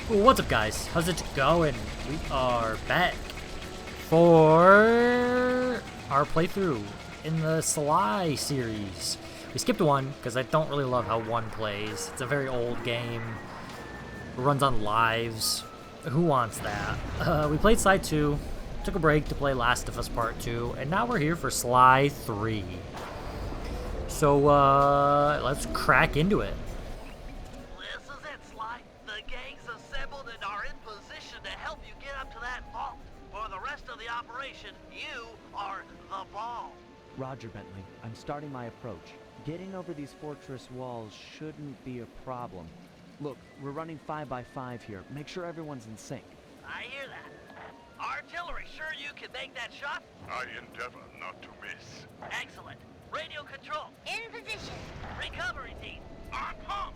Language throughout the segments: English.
What's up, guys? How's it going? We are back for our playthrough in the Sly series. We skipped one because I don't really love how one plays. It's a very old game. It runs on lives. Who wants that? We played Sly 2, took a break to play Last of Us Part 2, and now we're here for Sly 3. So, let's crack into it. This is it, Sly. The gang's assembled and are in position to help you get up to that vault. For the rest of the operation, you are the ball. Roger, Bentley. I'm starting my approach. Getting over these fortress walls shouldn't be a problem. Look, we're running 5 by 5 here. Make sure everyone's in sync. I hear that. Artillery, sure you can make that shot? I endeavor not to miss. Excellent. Radio control. In position. Recovery team. On pump!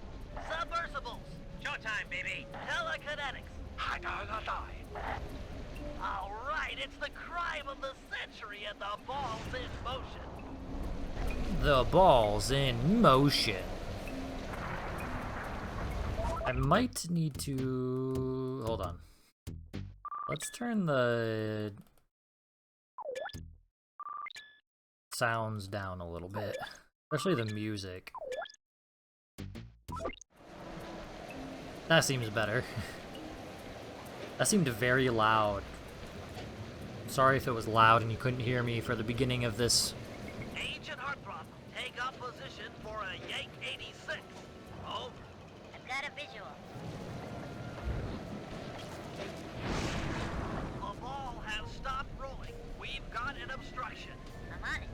Submersibles. Showtime, baby. Telekinetics. All right, it's the crime of the century and the ball's in motion. The ball's in motion. I might need to... Hold on. Let's turn the sounds down a little bit. Especially the music. That seems better. That seemed very loud. Sorry if it was loud and you couldn't hear me for the beginning of this. Agent Heartthrob, take up position for a Yank 86. Over. I've got a visual. The ball has stopped rolling. We've got an obstruction. I'm on it.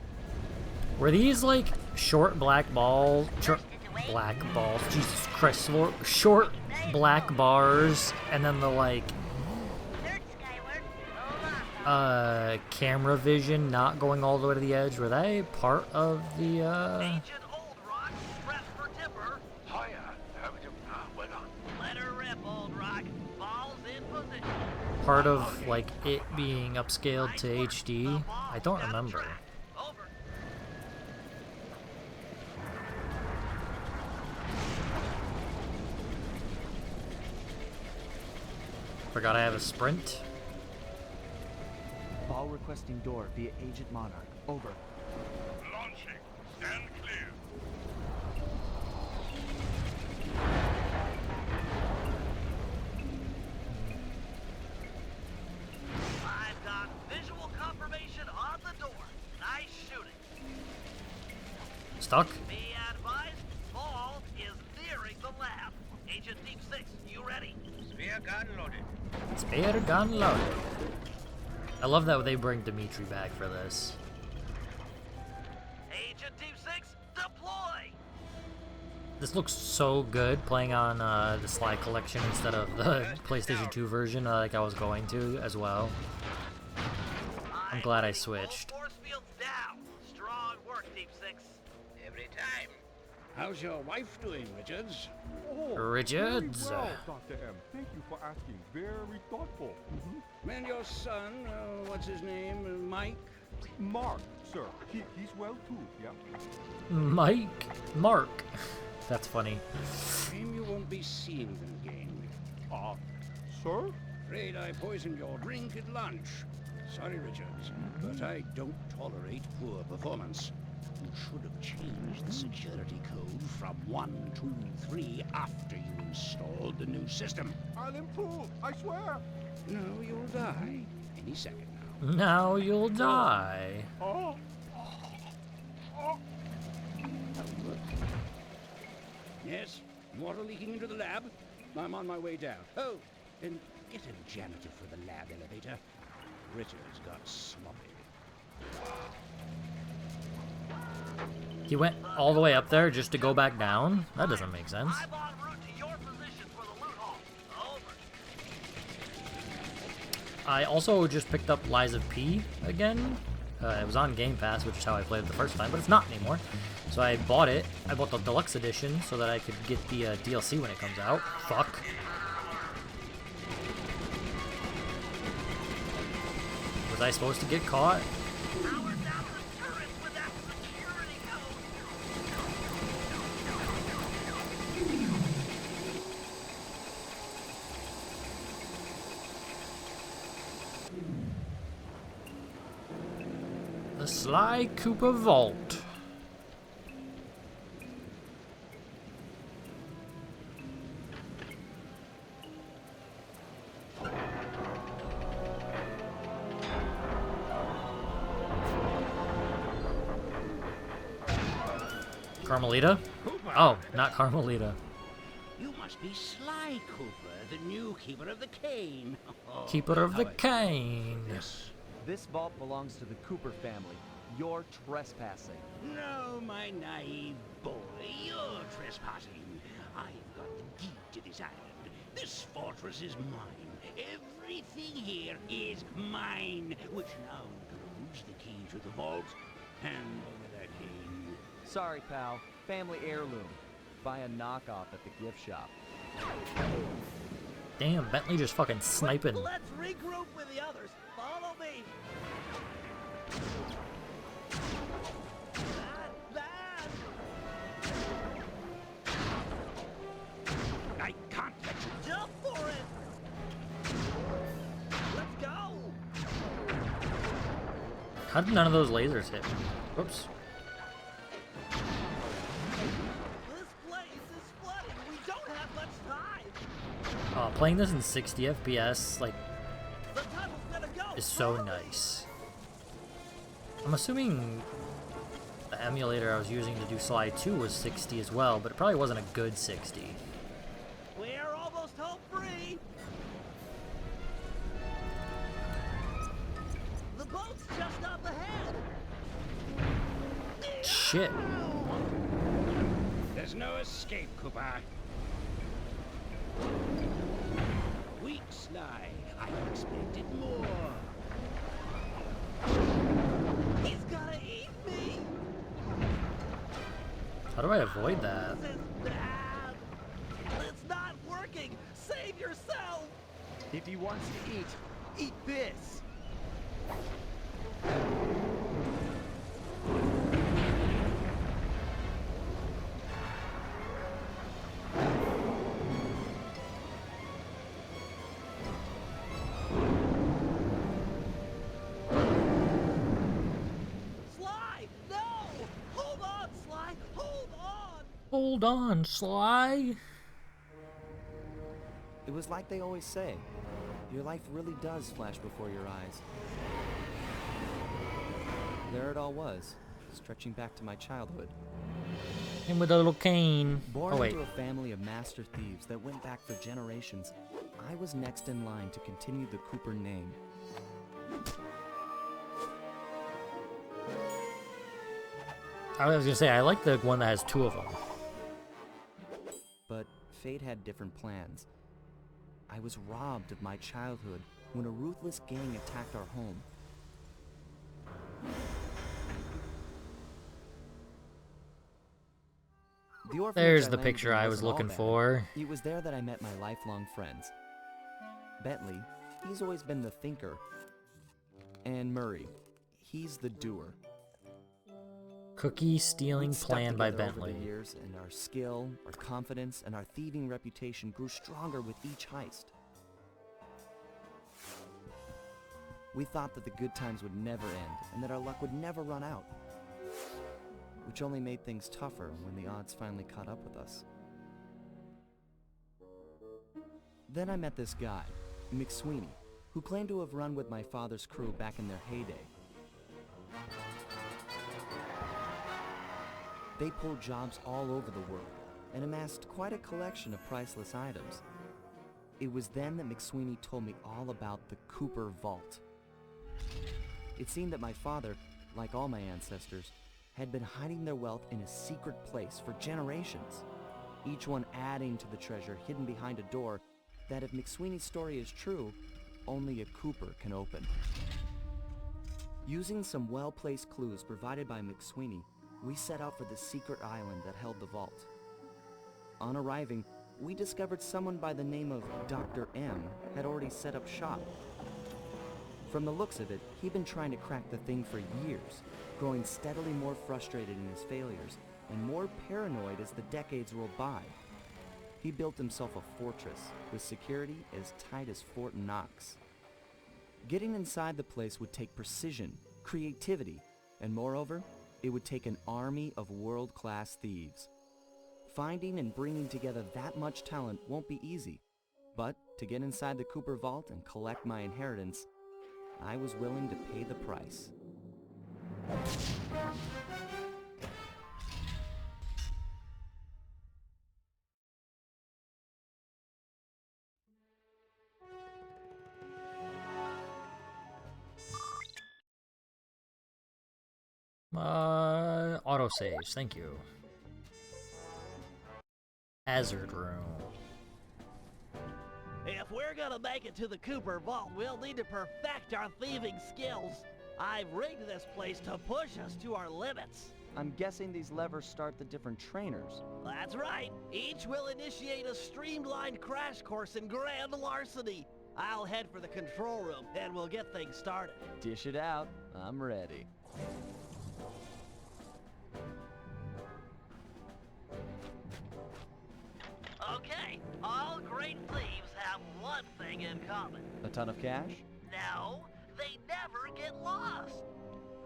Were these like short black balls? First it's away. Black balls. Jesus Christ. Short black bars and then the like Third skyward. Hold on. camera vision not going all the way to the edge. Were they part of the Agent Old Rock, prep for timber. Higher. Well done. Let her rip, Old Rock. Ball's in position. part of like it being upscaled to HD? I don't remember. Over. Forgot I have a sprint. Ball requesting door via Agent Monarch. Over. Launching. Stand clear. I've got visual confirmation on the door. Nice shooting. Stuck? Be advised, ball is nearing the lab. Agent Deep 6, you ready? Spear gun loaded. Spare gun loaded. I love that they bring Dimitri back for this. Agent Deep 6, deploy! This looks so good playing on the Sly collection instead of the PlayStation 2 version like I was going to as well. I'm glad I switched. All force fields down. Strong work, Deep 6. Every time. How's your wife doing, Richards? Oh, Richards. very well, Dr. M. Thank you for asking. Very thoughtful. And your son, what's his name, Mike? Mark, sir. He's well too, yeah? Mark. That's funny. Shame you won't be seeing them again. Sir? Afraid I poisoned your drink at lunch. Sorry, Richards, but I don't tolerate poor performance. You should have changed the security code from 123 after you installed the new system. I'll improve, I swear. No, you'll die any second now. Now you'll die. Oh. Yes, water leaking into the lab. I'm on my way down. Oh, and get a janitor for the lab elevator. Richards got sloppy. He went all the way up there just to go back down? That doesn't make sense. I'm en route to your position for the loot haul. Over. I also just picked up Lies of P again. It was on Game Pass, which is how I played it the first time, but it's not anymore. So I bought it. I bought the deluxe edition so that I could get the DLC when it comes out. Fuck. Was I supposed to get caught? Power down the turret with that security code. The Sly Cooper Vault. Carmelita? Oh, not Carmelita. You must be Sly Cooper, the new keeper of the cane. Keeper of the cane. Yes. This vault belongs to the Cooper family. You're trespassing. No, my naive boy, you're trespassing. I've got the deed to this island. This fortress is mine. Everything here is mine, which now includes the key to the vault. Hand over that cane. Sorry, pal. Family heirloom. Buy a knockoff at the gift shop. Damn, Bentley just fucking sniping. Let's regroup with the others. Follow me. That. I can't let you. Jump for it. Let's go. How did none of those lasers hit me? Whoops. This place is flooding. We don't have much time. Playing this in 60 FPS, like, The tunnel's gonna go. is so nice. I'm assuming the emulator I was using to do Sly 2 was 60 as well, but it probably wasn't a good 60. We're almost home free. The boat's just up ahead. Shit. There's no escape, Cooper. Weak Sly. I expected more. He's gonna eat me. How do I avoid that? This is bad. It's not working. Save yourself. If he wants to eat this! Sly, no! Hold on, Sly. Hold on. Hold on, Sly. It was like they always say, your life really does flash before your eyes. There it all was, stretching back to my childhood. And with a little cane. Born Oh, wait. into a family of master thieves that went back for generations, I was next in line to continue the Cooper name. I was gonna say, I like the one that has two of them. But fate had different plans. I was robbed of my childhood when a ruthless gang attacked our home. The orphanage There's I the landed picture in I was wasn't all looking bad. for. It was there that I met my lifelong friends. Bentley, he's always been the thinker. And Murray, he's the doer. Cookie stealing We'd stuck plan by together over Bentley. the years, and our skill, our confidence, and our thieving reputation grew stronger with each heist. We thought that the good times would never end, and that our luck would never run out. Which only made things tougher when the odds finally caught up with us. Then I met this guy, McSweeney, who claimed to have run with my father's crew back in their heyday. They pulled jobs all over the world and amassed quite a collection of priceless items. It was then that McSweeney told me all about the Cooper Vault. It seemed that my father, like all my ancestors, had been hiding their wealth in a secret place for generations, each one adding to the treasure hidden behind a door that, if McSweeney's story is true, only a Cooper can open. Using some well-placed clues provided by McSweeney, we set out for the secret island that held the vault. On arriving, we discovered someone by the name of Dr. M had already set up shop. From the looks of it, he'd been trying to crack the thing for years, growing steadily more frustrated in his failures and more paranoid as the decades rolled by. He built himself a fortress with security as tight as Fort Knox. Getting inside the place would take precision, creativity, And moreover, it would take an army of world-class thieves. Finding and bringing together that much talent won't be easy, but to get inside the Cooper Vault and collect my inheritance, I was willing to pay the price. Autosaves, thank you. Hazard room. If we're gonna make it to the Cooper Vault, we'll need to perfect our thieving skills. I've rigged this place to push us to our limits. I'm guessing these levers start the different trainers. That's right. Each will initiate a streamlined crash course in grand larceny. I'll head for the control room, and we'll get things started. Dish it out. I'm ready. Okay, all great thieves have one thing in common. A ton of cash? No, they never get lost.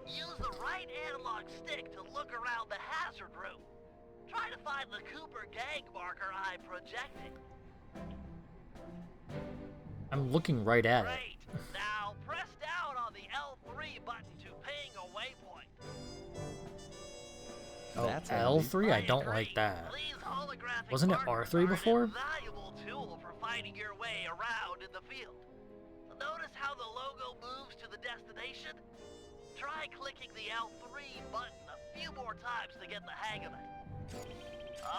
Use the right analog stick to look around the hazard room. Try to find the Cooper gang marker I'm projecting. I'm looking right at it. Great. Now press down on the L3 button to ping a waypoint. Oh, That's L3? I don't agree. like that. These holographic Wasn't it markers R3 are before? An invaluable tool for finding your way around in the field. Notice how the logo moves to the destination? Try clicking the L3 button a few more times to get the hang of it.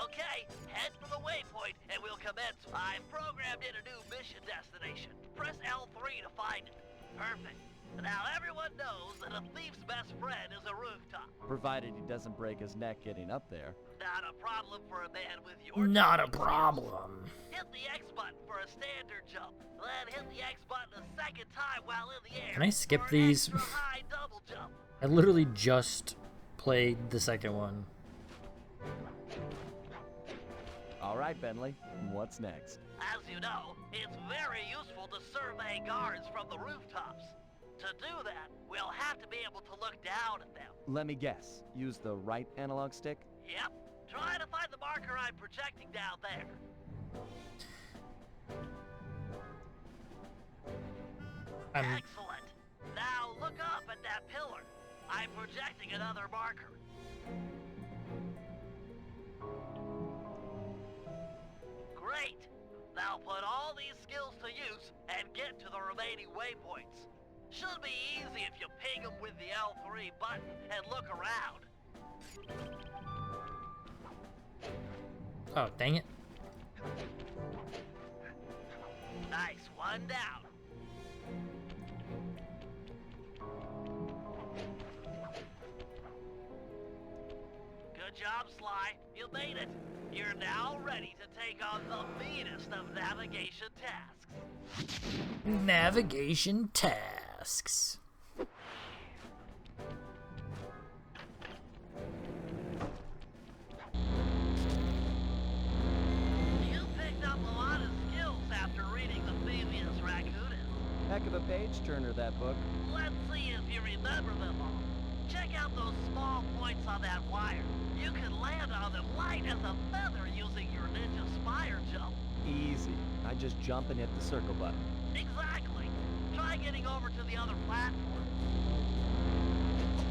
Okay, head for the waypoint and we'll commence. I've programmed in a new mission destination. Press L3 to find it. Perfect. Now everyone knows that a thief's best friend is a rooftop. Provided he doesn't break his neck getting up there. Not a problem for a man with your Not a jumping problem. skills. Hit the X button for a standard jump. Then hit the X button a second time while in the air. Can I skip for an these? extra high double jump. I literally just played the second one. All right, Bentley. What's next? As you know, it's very useful to survey guards from the rooftops. To do that, we'll have to be able to look down at them. Let me guess. Use the right analog stick? Yep. Try to find the marker I'm projecting down there. Excellent. Now look up at that pillar. I'm projecting another marker. Great. Now put all these skills to use and get to the remaining waypoints. Should be easy if you ping them with the L3 button and look around. Oh, dang it. Nice, one down. Good job, Sly. You made it. You're now ready to take on the meanest of navigation tasks. Navigation tasks. You picked up a lot of skills after reading The Thievius Raccoonus. Heck of a page-turner, that book. Let's see if you remember them all. Check out those small points on that wire. You can land on them light as a feather using your ninja spire jump. Easy. I just jump and hit the circle button. Exactly. Try getting over to the other platform.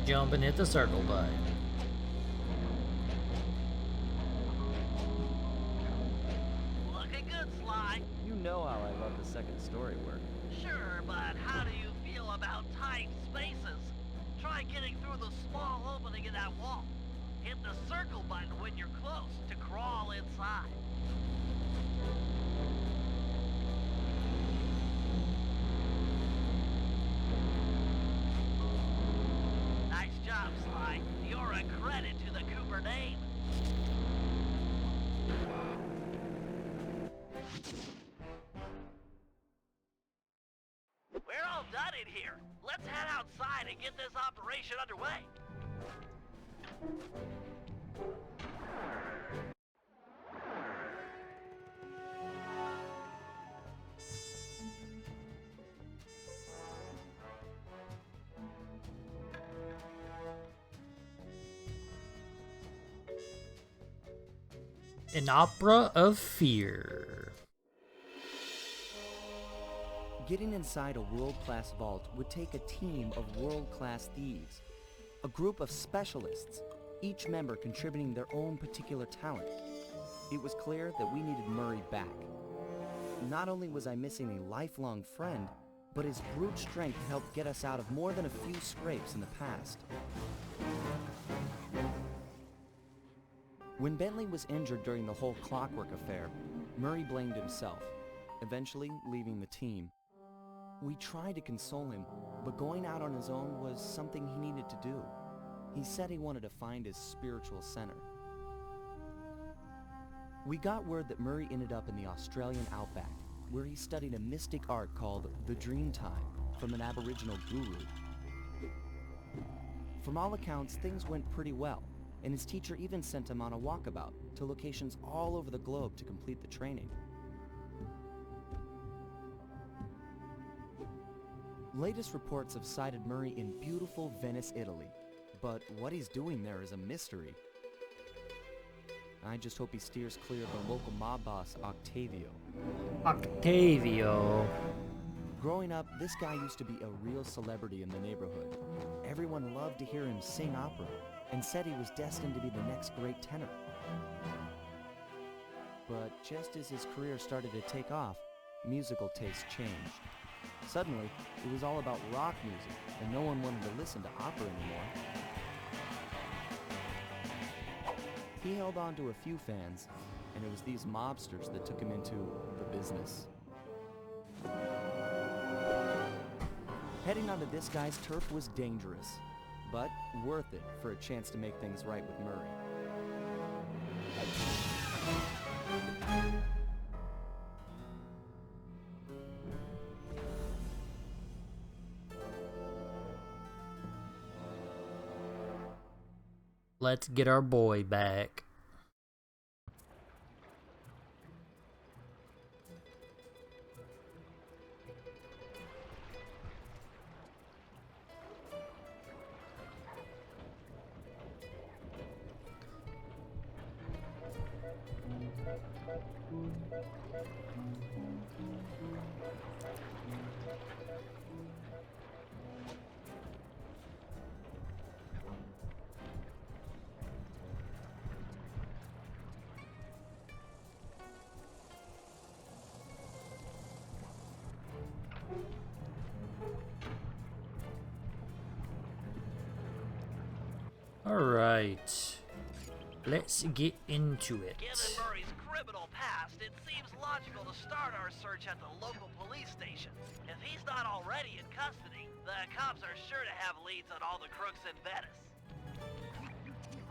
Jump and hit the circle button. Looking good, Sly. You know how I love the second story work. Sure, but how do you feel about tight spaces? Try getting through the small opening in that wall. Hit the circle button when you're close to crawl inside. Nice job, Sly. You're a credit to the Cooper name. We're all done in here. Let's head outside and get this operation underway. An opera of fear. Getting inside a world-class vault would take a team of world-class thieves. A group of specialists, each member contributing their own particular talent. It was clear that we needed Murray back. Not only was I missing a lifelong friend, but his brute strength helped get us out of more than a few scrapes in the past. When Bentley was injured during the whole Clockwork affair, Murray blamed himself, eventually leaving the team. We tried to console him, but going out on his own was something he needed to do. He said he wanted to find his spiritual center. We got word that Murray ended up in the Australian outback, where he studied a mystic art called the Dreamtime from an Aboriginal guru. From all accounts, things went pretty well, and his teacher even sent him on a walkabout to locations all over the globe to complete the training. Latest reports have cited Murray in beautiful Venice, Italy, but what he's doing there is a mystery. I just hope he steers clear of the local mob boss, Octavio. Octavio. Growing up, this guy used to be a real celebrity in the neighborhood. Everyone loved to hear him sing opera and said he was destined to be the next great tenor. But just as his career started to take off, musical tastes changed. Suddenly, it was all about rock music, and no one wanted to listen to opera anymore. He held on to a few fans, and it was these mobsters that took him into the business. Heading onto this guy's turf was dangerous, but worth it for a chance to make things right with Murray. Let's get our boy back. Alright, let's get into it. Given Murray's criminal past, it seems logical to start our search at the local police station. If he's not already in custody, the cops are sure to have leads on all the crooks in Venice.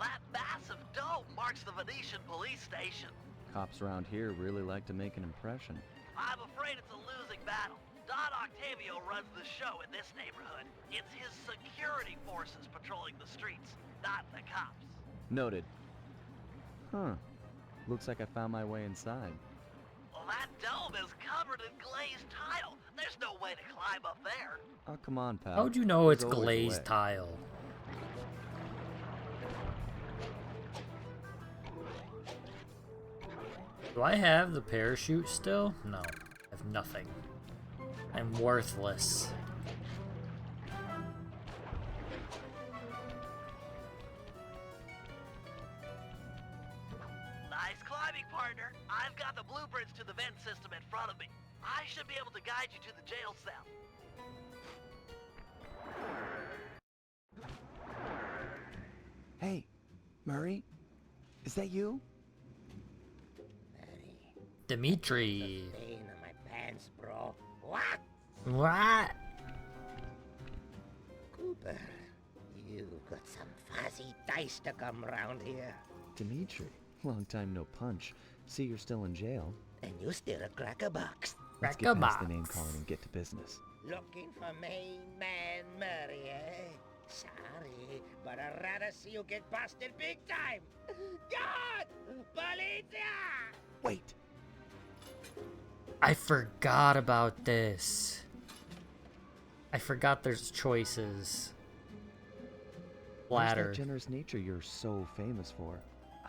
That massive dome marks the Venetian police station. Cops around here really like to make an impression. I'm afraid it's a losing battle. Don Octavio runs the show in this neighborhood. It's his security forces patrolling the streets, not the cops. Noted. Huh. Looks like I found my way inside. Well, that dome is covered in glazed tile. There's no way to climb up there. Oh, come on, pal. How'd you know it's There's always a glazed way. tile? Do I have the parachute still? No, I have nothing. I'm worthless. Nice climbing, partner. I've got the blueprints to the vent system in front of me. I should be able to guide you to the jail cell. Hey, Murray? Is that you? Dimitri. Stain on my pants, bro. What? What? Cooper, you've got some fuzzy dice to come round here. Dimitri. Long time no punch. See, you're still in jail. And you still a crackerbox. Let's Crack a get past the box. name calling and get to business. Looking for main man Murray, eh? Sorry, but I'd rather see you get busted big time. God! Policia! Wait! I forgot about this. I forgot there's choices. Where's Ladder. that generous nature you're so famous for?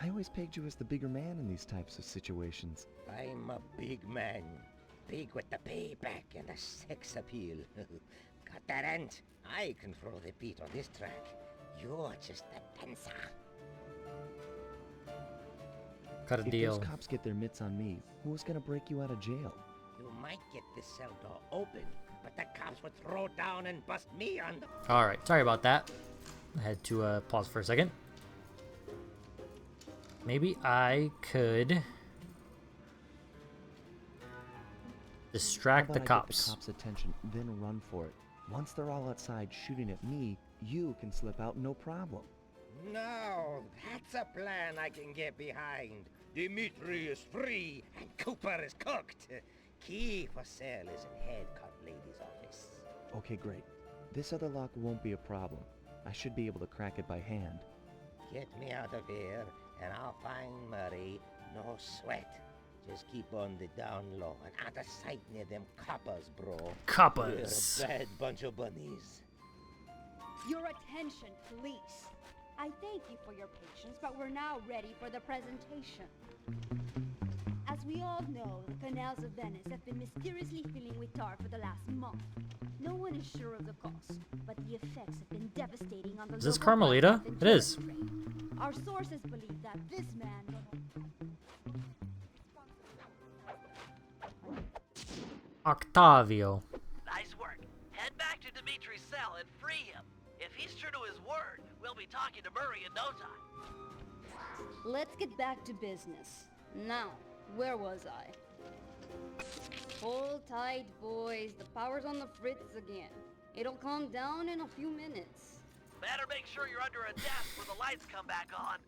I always pegged you as the bigger man in these types of situations. I'm a big man. Big with the payback and the sex appeal. Got that, Ant? I control the beat on this track. You're just a dancer. Cut a If deal. those cops get their mitts on me, who's gonna break you out of jail? You might get this cell door open, but the cops would throw down and bust me on the... Alright, sorry about that. I had to pause for a second. Maybe I could distract How the about I get cops. the cops' attention, then run for it. Once they're all outside shooting at me, you can slip out no problem. No, that's a plan I can get behind. Dimitri is free and Cooper is cooked. Key for cell is in head cut lady's office. Okay, great. This other lock won't be a problem. I should be able to crack it by hand. Get me out of here, and I'll find Murray. No sweat. Just keep on the down low and out of sight near them coppers, bro. Coppers. You're a bad bunch of bunnies. Your attention, police. I thank you for your patience, but we're now ready for the presentation. As we all know, the canals of Venice have been mysteriously filling with tar for the last month. No one is sure of the cause, but the effects have been devastating on the Is this local Carmelita? wildlife and It is. tourist trade. Our sources believe that this man... Octavio. Nice work. Head back to Dimitri's cell and free him. If he's true to his word, we'll be talking to Murray in no time. Let's get back to business. Now, where was I? Hold tight, boys. The power's on the fritz again. It'll calm down in a few minutes. Better make sure you're under a desk when the lights come back on.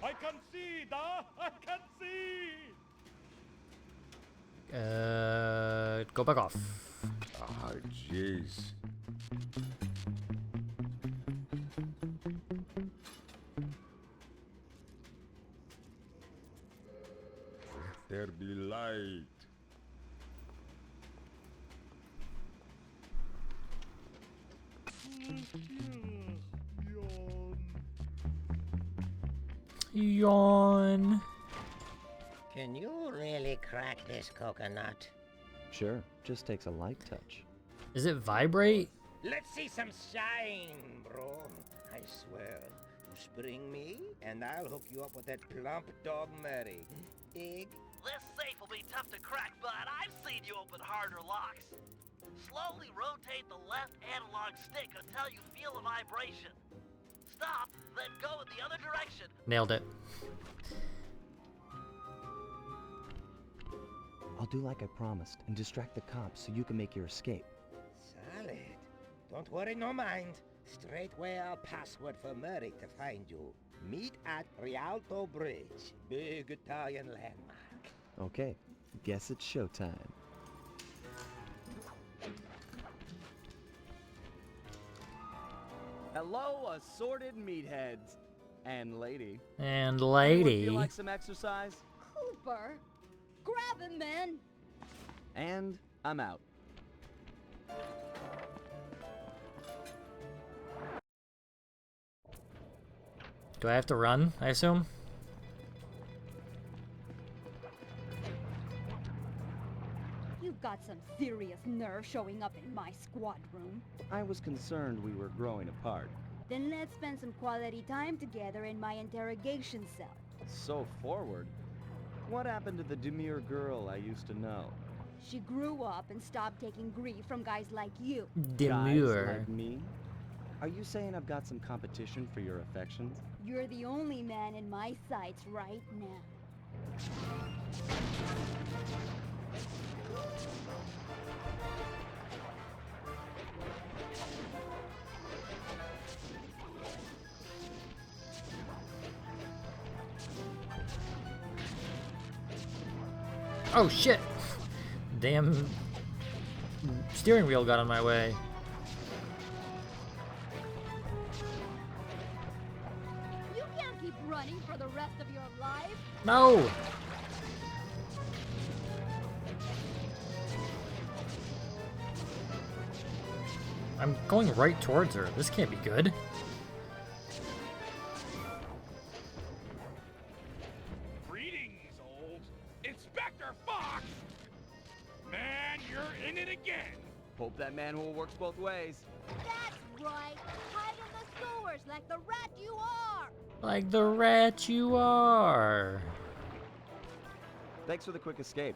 I can see, da! I can see! Go back off. Ah, jeez. Let there be light. Yawn. Can you really crack this coconut? Sure, just takes a light touch. Is it vibrate? Let's see some shine, bro. I swear. You spring me, and I'll hook you up with that plump dog Murray. Dig? This safe will be tough to crack, but I've seen you open harder locks. Slowly rotate the left analog stick until you feel a vibration. Stop, then go in the other direction. Nailed it. I'll do like I promised and distract the cops so you can make your escape. Solid. Don't worry, no mind. Straightway I'll password for Murray to find you. Meet at Rialto Bridge. Big Italian landmark. Okay, guess it's showtime. Hello, assorted meatheads. And lady. And Anyone lady. feel like some exercise? Cooper! Grab him, man! And I'm out. Do I have to run, I assume? You've got some serious nerve showing up in my squad room. I was concerned we were growing apart. Then let's spend some quality time together in my interrogation cell. So forward. What happened to the demure girl I used to know? She grew up and stopped taking grief from guys like you. Demure. Guys like me? Are you saying I've got some competition for your affections? You're the only man in my sights right now. Oh shit! Damn steering wheel got in my way. You can't keep running for the rest of your life. No! I'm going right towards her. This can't be good. Greetings, old Inspector Fox! Man, you're in it again! Hope that manhole works both ways. That's right. Hide in the sewers like the rat you are. Like the rat you are. Thanks for the quick escape.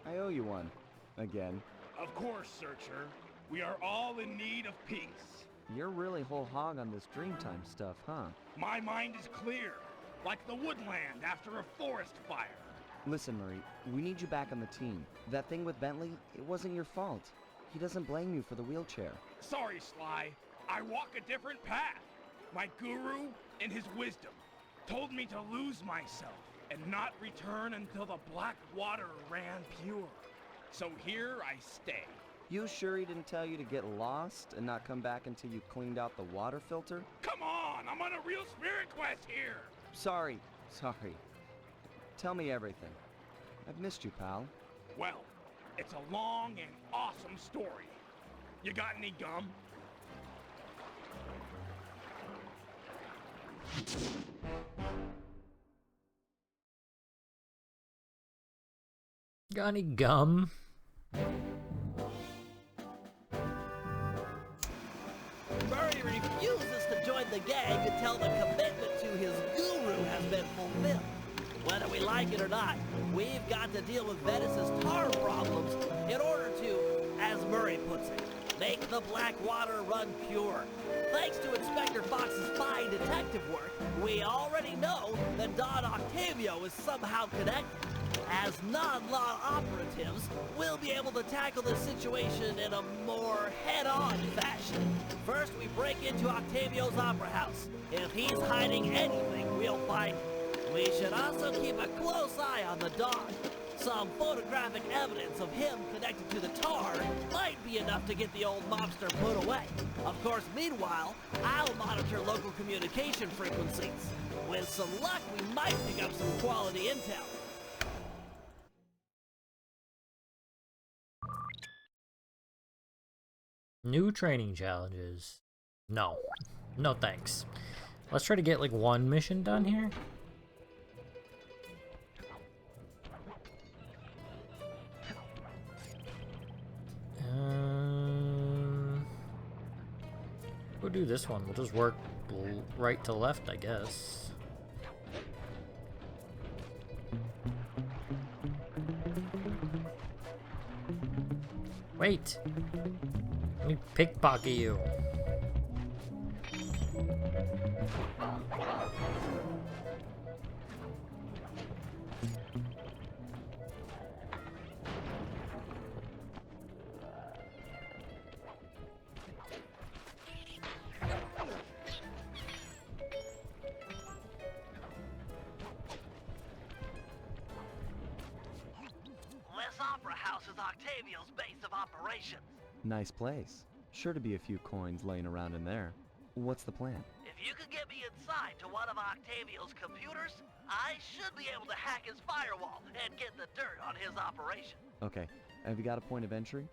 I owe you one. Again. Of course, Searcher. We are all in need of peace. You're really whole hog on this Dreamtime stuff, huh? My mind is clear, like the woodland after a forest fire. Listen, Murray, we need you back on the team. That thing with Bentley, it wasn't your fault. He doesn't blame you for the wheelchair. Sorry, Sly. I walk a different path. My guru, in his wisdom, told me to lose myself and not return until the black water ran pure. So here I stay. You sure he didn't tell you to get lost and not come back until you cleaned out the water filter? Come on, I'm on a real spirit quest here. Sorry. Tell me everything. I've missed you, pal. Well, it's a long and awesome story. You got any gum? Got any gum? Murray refuses to join the gang until the commitment to his guru has been fulfilled. Whether we like it or not, we've got to deal with Venice's tar problems in order to, as Murray puts it, make the black water run pure. Thanks to Inspector Fox's fine detective work, we already know that Don Octavio is somehow connected. As non-law operatives, we'll be able to tackle the situation in a more head-on fashion. First, we break into Octavio's opera house. If he's hiding anything, we'll find it. We should also keep a close eye on the dog. Some photographic evidence of him connected to the tar might be enough to get the old mobster put away. Of course, meanwhile, I'll monitor local communication frequencies. With some luck, we might pick up some quality intel. New training challenges. No. No thanks. Let's try to get like one mission done here. We'll do this one. We'll just work right to left, I guess. Wait! Let me pickpocket you. This opera house is Octavio's base of operations. Nice place. Sure to be a few coins laying around in there. What's the plan? If you could get me inside to one of Octavio's computers, I should be able to hack his firewall and get the dirt on his operation. Okay, have you got a point of entry?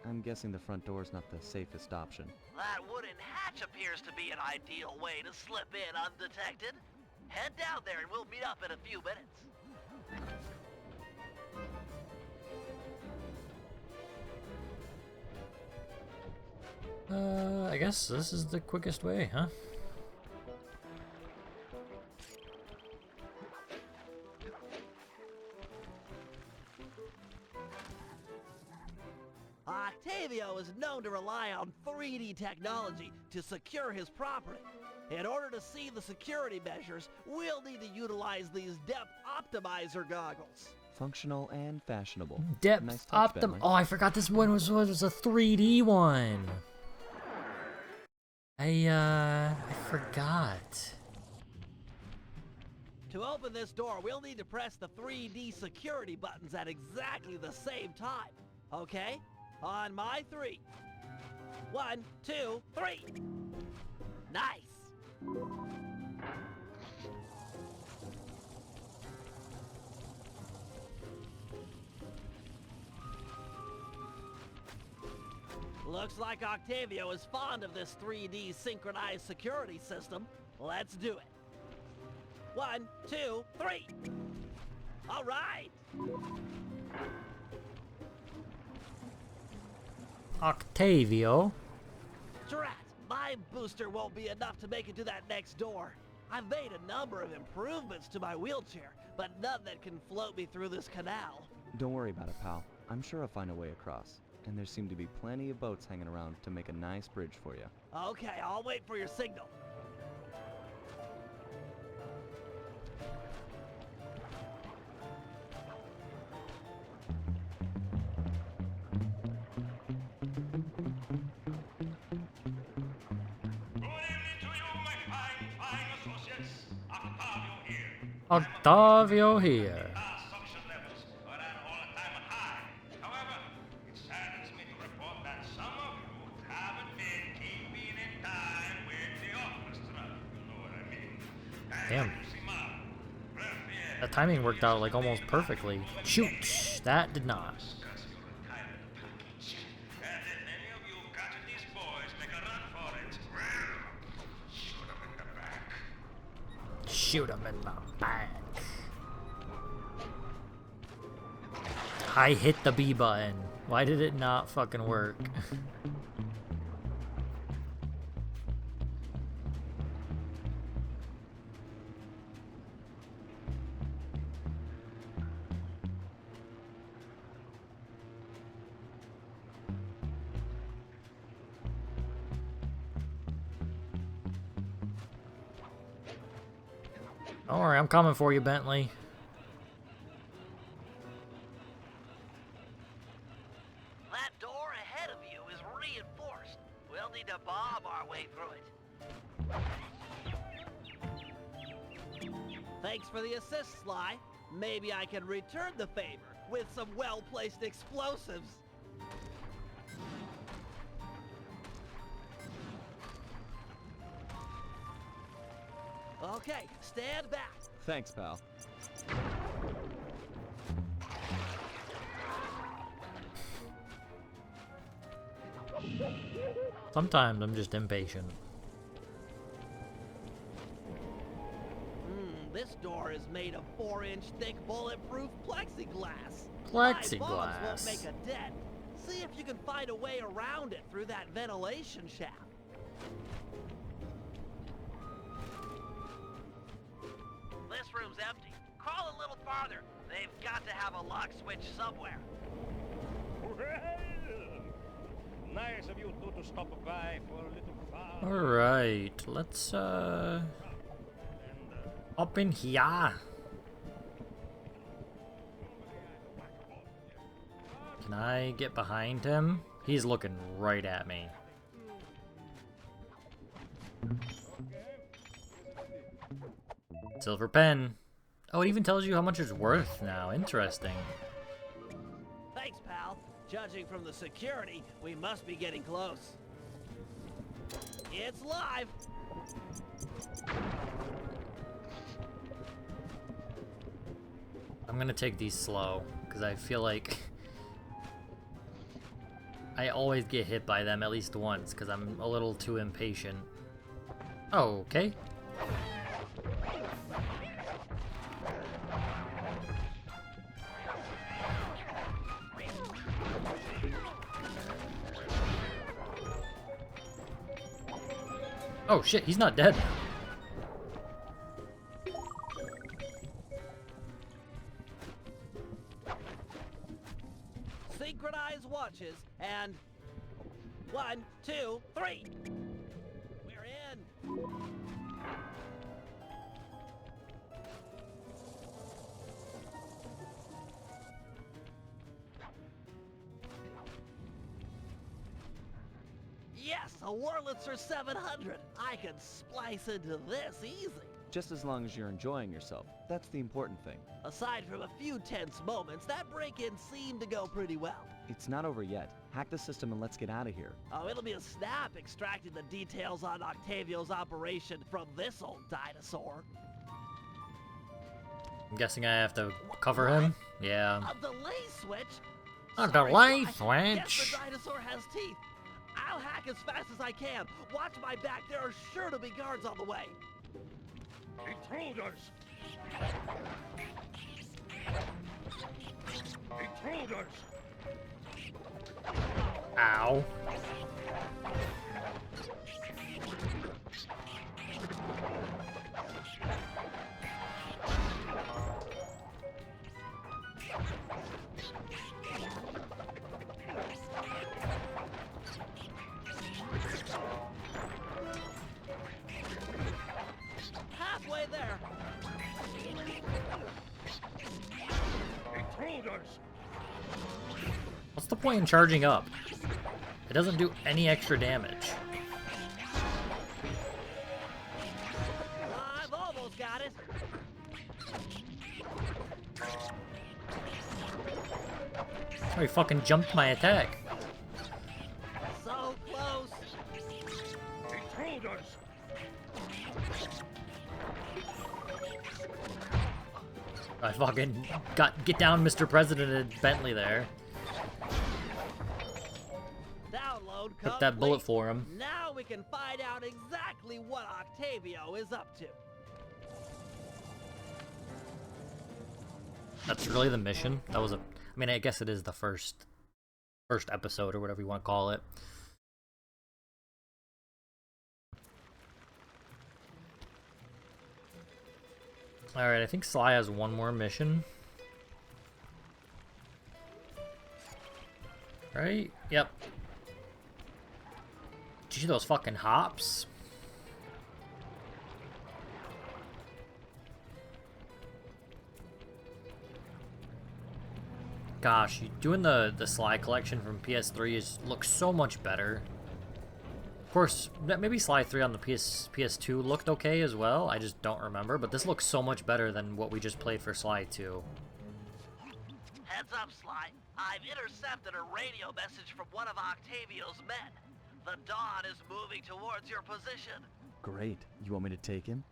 I'm guessing the front door's not the safest option. That wooden hatch appears to be an ideal way to slip in undetected. Head down there and we'll meet up in a few minutes. I guess this is the quickest way, huh? Octavio is known to rely on 3D technology to secure his property. In order to see the security measures, we'll need to utilize these depth optimizer goggles. Functional and fashionable. Depth Nice touch, optim. Bentley. Oh, I forgot this one was a 3D one. I forgot. To open this door, we'll need to press the 3D security buttons at exactly the same time. Okay? On my 3. 1, 2, 3. Nice. Looks like Octavio is fond of this 3D synchronized security system. Let's do it. 1, 2, 3. All right. Octavio. Drat, my booster won't be enough to make it to that next door. I've made a number of improvements to my wheelchair, but none that can float me through this canal. Don't worry about it, pal. I'm sure I'll find a way across. And there seem to be plenty of boats hanging around to make a nice bridge for you. Okay, I'll wait for your signal. Octavio here. Damn. That timing worked out like almost perfectly. Shoot! That did not. Shoot him in the back. I hit the B button. Why did it not fucking work? Don't worry, I'm coming for you, Bentley. That door ahead of you is reinforced. We'll need to bomb our way through it. Thanks for the assist, Sly. Maybe I can return the favor with some well-placed explosives. Okay, stand back. Thanks, pal. Sometimes I'm just impatient. This door is made of 4-inch thick bulletproof plexiglass. Plexiglass. My bombs won't make a dent. See if you can find a way around it through that ventilation shaft. This room's empty. Crawl a little farther. They've got to have a lock switch somewhere. Well, nice of you two to stop by for a little fun. Alright, let's up in here. Can I get behind him? He's looking right at me. Silver pen. Oh, it even tells you how much it's worth now. Interesting. Thanks, pal. Judging from the security, we must be getting close. It's live. I'm gonna take these slow, because I feel like I always get hit by them at least once, because I'm a little too impatient. Oh, okay. Oh shit, he's not dead. Synchronize watches and 1, 2, 3. We're in. Yes, a Wurlitzer 700. I can splice into this easy. Just as long as you're enjoying yourself. That's the important thing. Aside from a few tense moments, that break-in seemed to go pretty well. It's not over yet. Hack the system and let's get out of here. Oh, it'll be a snap extracting the details on Octavio's operation from this old dinosaur. I'm guessing I have to cover him? Yeah. A delay switch? A Sorry, delay Sly. Guess switch? the dinosaur has teeth. I'll hack as fast as I can. Watch my back. There are sure to be guards on the way. Intruders! Intruders! Ow. Halfway there. Intruders! What's the point in charging up? It doesn't do any extra damage. I've almost got it. Oh, he fucking jumped my attack. So close. Intruders! I fucking get down, Mr. President and Bentley there. Download Took that bullet complete. for him. Now we can find out exactly what Octavio is up to. That's really the mission. That was a. I mean, I guess it is the first episode or whatever you want to call it. All right, I think Sly has one more mission. Right? Yep. Did you see those fucking hops? Gosh, doing the Sly collection from PS3 looks so much better. Of course, maybe Sly 3 on the PS2 looked okay as well. I just don't remember, but this looks so much better than what we just played for Sly 2. Heads up, Sly. I've intercepted a radio message from one of Octavio's men. The Dawn is moving towards your position. Great. You want me to take him?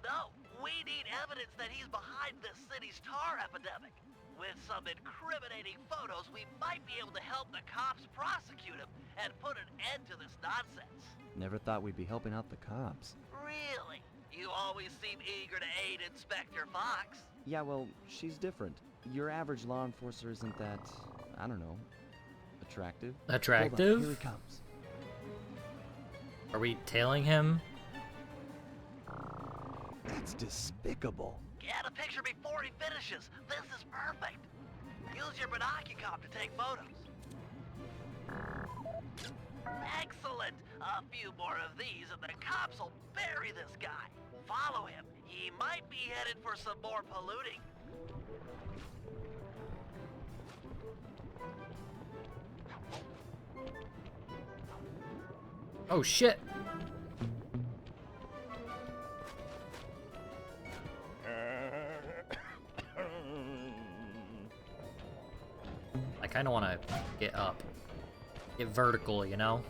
No, we need evidence that he's behind this city's tar epidemic. With some incriminating photos, we might be able to help the cops prosecute him and put an end to this nonsense. Never thought we'd be helping out the cops. Really? You always seem eager to aid Inspector Fox. Yeah, well, she's different. Your average law enforcer isn't that, I don't know, attractive? Attractive? Hold on, here he comes. Are we tailing him? That's despicable. Get a picture before he finishes. This is perfect. Use your binocular to take photos. Excellent. A few more of these and the cops will bury this guy. Follow him. He might be headed for some more polluting. Oh shit! I kind of want to get up. Get vertical, you know?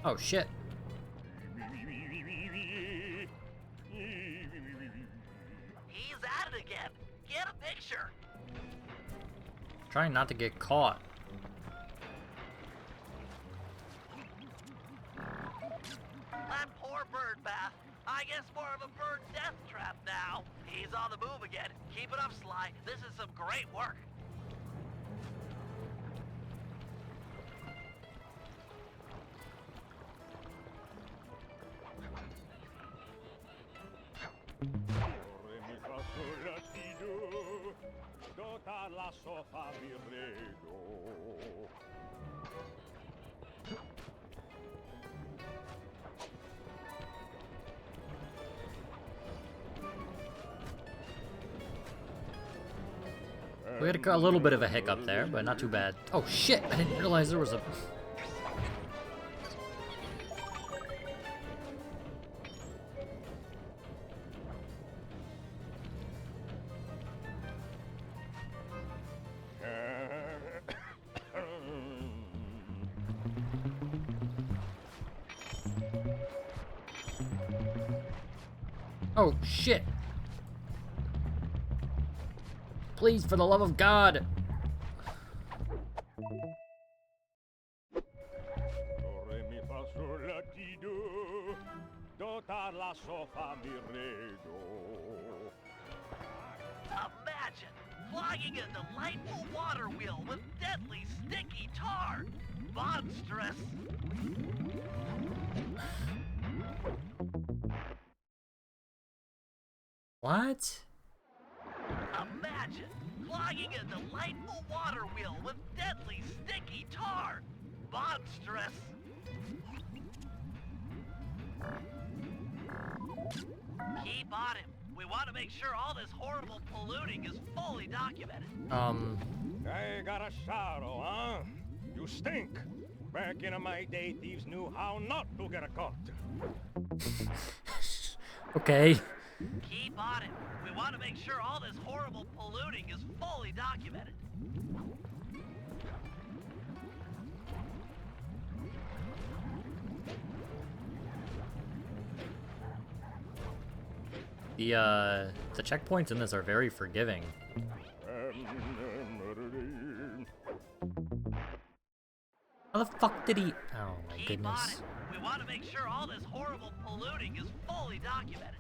Oh shit. He's at it again. Get a picture. Trying not to get caught. That poor bird bath. I guess more of a bird death trap now. He's on the move again. Keep it up, Sly. This is some great work. We had a little bit of a hiccup there, but not too bad. Oh shit! I didn't realize there was a... Oh, shit. Please, for the love of God. Imagine flogging a delightful water wheel with deadly sticky tar. Monstrous. What? Imagine flogging a delightful water wheel with deadly sticky tar. Monstrous. Keep on him. We want to make sure all this horrible polluting is fully documented. I got a shadow, huh? You stink. Back in my day, thieves knew how not to get caught. Okay. Keep on it. We want to make sure all this horrible polluting is fully documented. The checkpoints in this are very forgiving. How the fuck did he... Oh my Keep goodness. on it. We want to make sure all this horrible polluting is fully documented.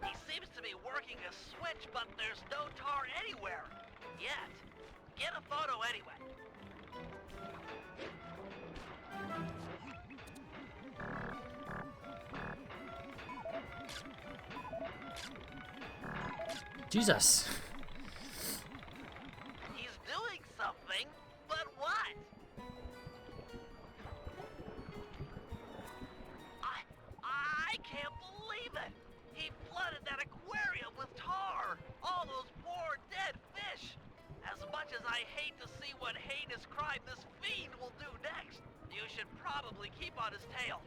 He seems to be working a switch, but there's no tar anywhere. Yet. Get a photo anyway. Jesus. He's doing something, but what? I can't believe it! He flooded that aquarium with tar! All those poor dead fish! As much as I hate to see what heinous crime this fiend will do next, you should probably keep on his tail.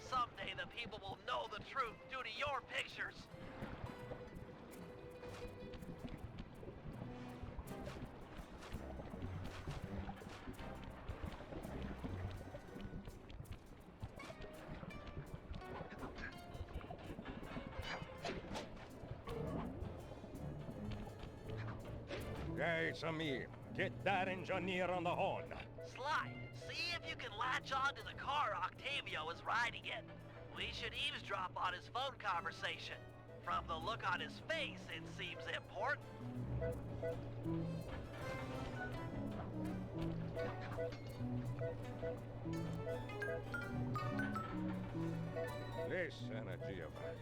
Someday the people will know the truth due to your pictures. Hey, it's me. Get that engineer on the horn. Sly, see if you can latch on to the car Octavio is riding in. We should eavesdrop on his phone conversation. From the look on his face, it seems important. Listen, Giovanni.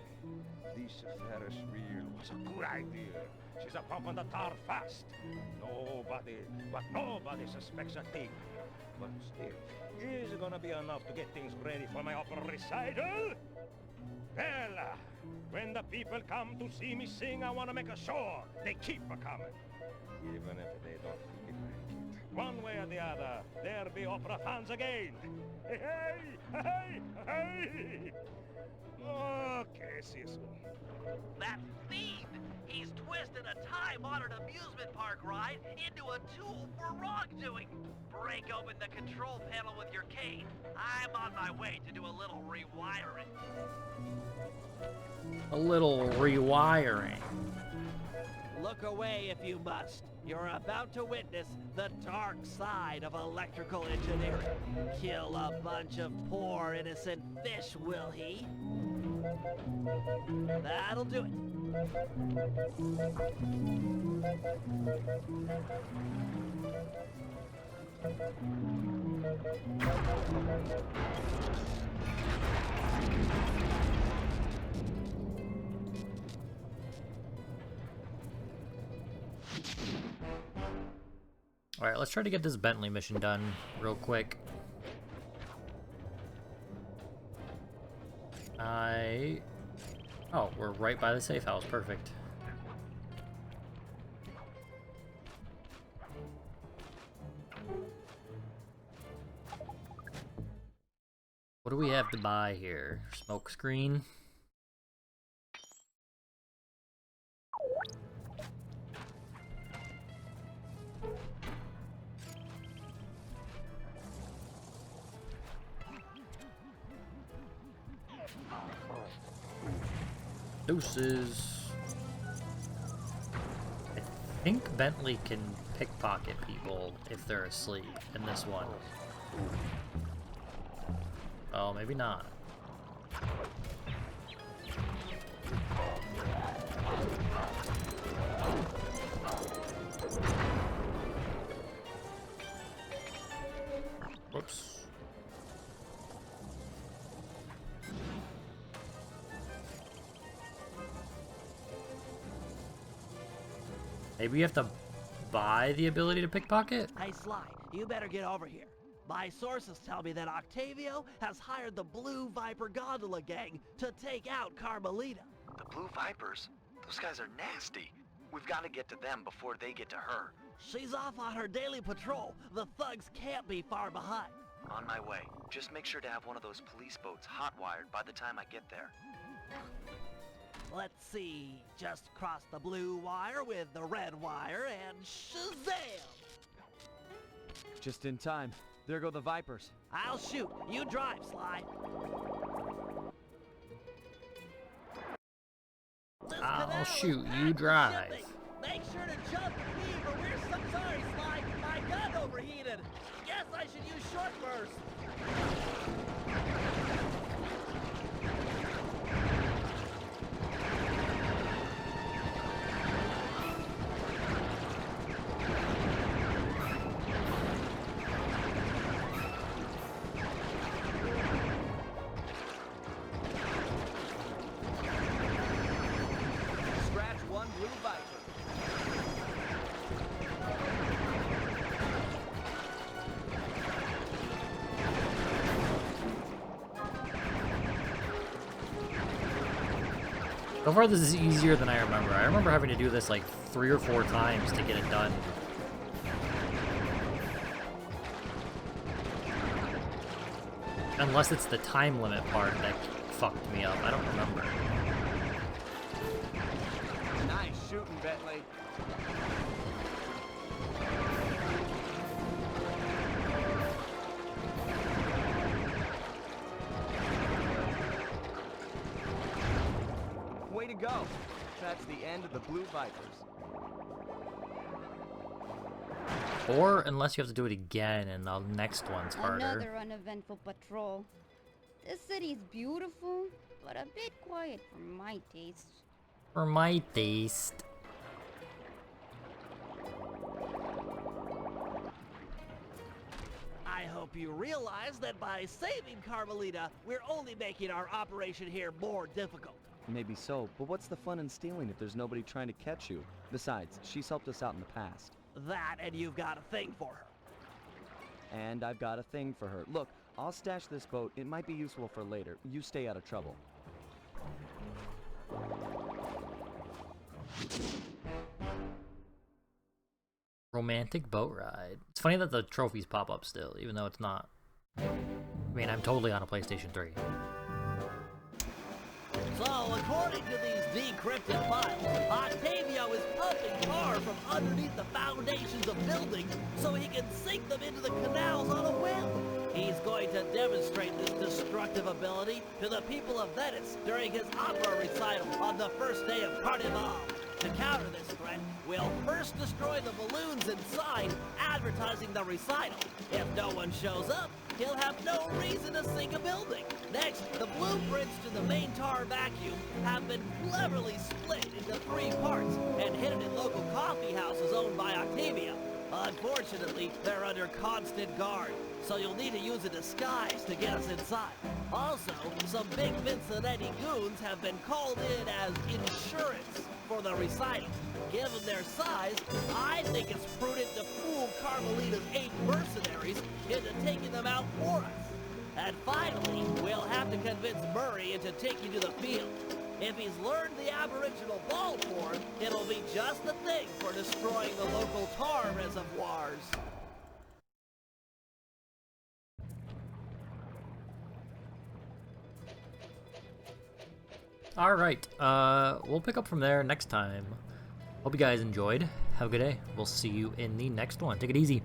This Ferris wheel was a good idea. She's a pumping the tar fast. Nobody suspects a thing. But still, is it gonna be enough to get things ready for my opera recital? Well, when the people come to see me sing, I want to make sure they keep a-coming. Even if they don't feel like it. One way or the other, there be opera fans again. Hey, hey, hey, hey! Okay, see you soon. That fiend! He's twisted a time-honored amusement park ride into a tool for wrongdoing. Break open the control panel with your cane. I'm on my way to do a little rewiring. A little rewiring. Look away if you must. You're about to witness the dark side of electrical engineering. Kill a bunch of poor innocent fish, will he? That'll do it. Alright, let's try to get this Bentley mission done real quick. Oh, we're right by the safe house. Perfect. What do we have to buy here? Smoke screen? Deuces. I think Bentley can pickpocket people if they're asleep in this one. Oh, maybe not. Whoops. Maybe you have to buy the ability to pickpocket? Hey, Sly, you better get over here. My sources tell me that Octavio has hired the Blue Viper Gondola Gang to take out Carmelita. The Blue Vipers? Those guys are nasty. We've got to get to them before they get to her. She's off on her daily patrol. The thugs can't be far behind. On my way. Just make sure to have one of those police boats hot-wired by the time I get there. Let's see. Just cross the blue wire with the red wire and shazam! Just in time. There go the Vipers. I'll shoot. You drive, Sly. I'll shoot. You drive. Make sure to jump and leave or we're so sorry, Sly. My gun overheated. Guess I should use short burst. So far, this is easier than I remember. I remember having to do this like 3 or 4 times to get it done. Unless it's the time limit part that fucked me up. I don't remember. Nice shooting, Bentley. Way to go. That's the end of the Blue Vipers. Or unless you have to do it again and the next one's harder. Another uneventful patrol. This city's beautiful, but a bit quiet for my taste. For my taste. I hope you realize that by saving Carmelita, we're only making our operation here more difficult. Maybe so, but what's the fun in stealing if there's nobody trying to catch you? Besides, she's helped us out in the past. That, and you've got a thing for her. And I've got a thing for her. Look, I'll stash this boat. It might be useful for later. You stay out of trouble. Romantic boat ride. It's funny that the trophies pop up still, even though it's not. I mean, I'm totally on a PlayStation 3. So, according to these decrypted files, Octavio is pumping tar from underneath the foundations of buildings so he can sink them into the canals on a whim. He's going to demonstrate this destructive ability to the people of Venice during his opera recital on the first day of Carnival. To counter this threat, we'll first destroy the balloons inside, advertising the recital. If no one shows up, he'll have no reason to sink a building. Next, the blueprints to the main tar vacuum have been cleverly split into 3 parts and hidden in local coffee houses owned by Octavia. Unfortunately, they're under constant guard, so you'll need to use a disguise to get us inside. Also, some big Vincenetti goons have been called in as insurance for the recital. Given their size, I think it's prudent to fool Carmelita's 8 mercenaries into taking them out for us. And finally, we'll have to convince Murray into taking to the field. If he's learned the aboriginal ball form, it'll be just the thing for destroying the local tar reservoirs. Alright, we'll pick up from there next time. Hope you guys enjoyed. Have a good day. We'll see you in the next one. Take it easy.